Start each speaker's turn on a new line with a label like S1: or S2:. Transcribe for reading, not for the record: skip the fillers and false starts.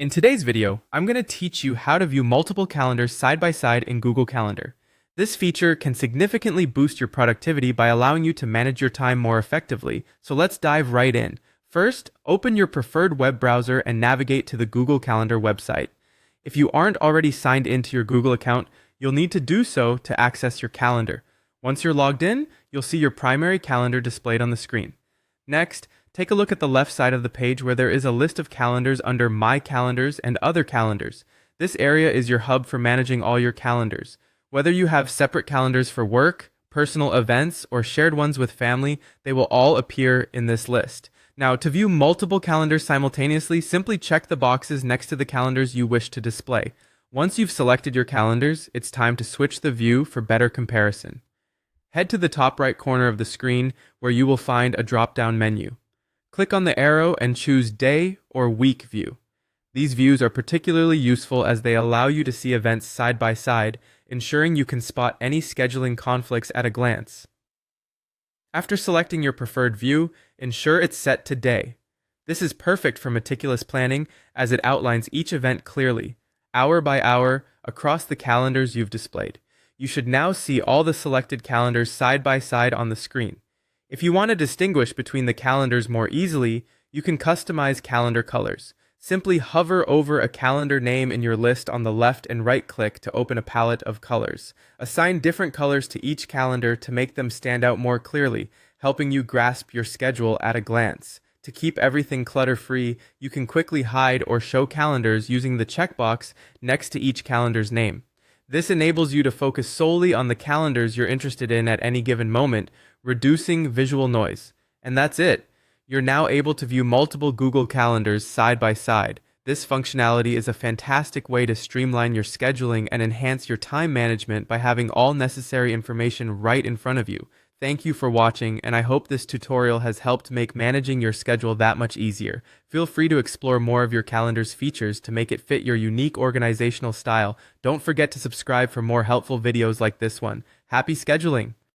S1: In today's video, I'm going to teach you how to view multiple calendars side by side in Google Calendar. This feature can significantly boost your productivity by allowing you to manage your time more effectively, so let's dive right in. First, open your preferred web browser and navigate to the Google Calendar website. If you aren't already signed into your Google account, you'll need to do so to access your calendar. Once you're logged in, you'll see your primary calendar displayed on the screen. Next, take a look at the left side of the page where there is a list of calendars under My Calendars and Other Calendars. This area is your hub for managing all your calendars. Whether you have separate calendars for work, personal events, or shared ones with family, they will all appear in this list. Now, to view multiple calendars simultaneously, simply check the boxes next to the calendars you wish to display. Once you've selected your calendars, it's time to switch the view for better comparison. Head to the top right corner of the screen where you will find a drop-down menu. Click on the arrow and choose Day or Week View. These views are particularly useful as they allow you to see events side by side, ensuring you can spot any scheduling conflicts at a glance. After selecting your preferred view, ensure it's set to Day. This is perfect for meticulous planning as it outlines each event clearly, hour by hour, across the calendars you've displayed. You should now see all the selected calendars side by side on the screen. If you want to distinguish between the calendars more easily, you can customize calendar colors. Simply hover over a calendar name in your list on the left and right click to open a palette of colors. Assign different colors to each calendar to make them stand out more clearly, helping you grasp your schedule at a glance. To keep everything clutter-free, you can quickly hide or show calendars using the checkbox next to each calendar's name. This enables you to focus solely on the calendars you're interested in at any given moment, reducing visual noise. And that's it. You're now able to view multiple Google Calendars side by side. This functionality is a fantastic way to streamline your scheduling and enhance your time management by having all necessary information right in front of you. Thank you for watching, and I hope this tutorial has helped make managing your schedule that much easier. Feel free to explore more of your calendar's features to make it fit your unique organizational style. Don't forget to subscribe for more helpful videos like this one. Happy scheduling!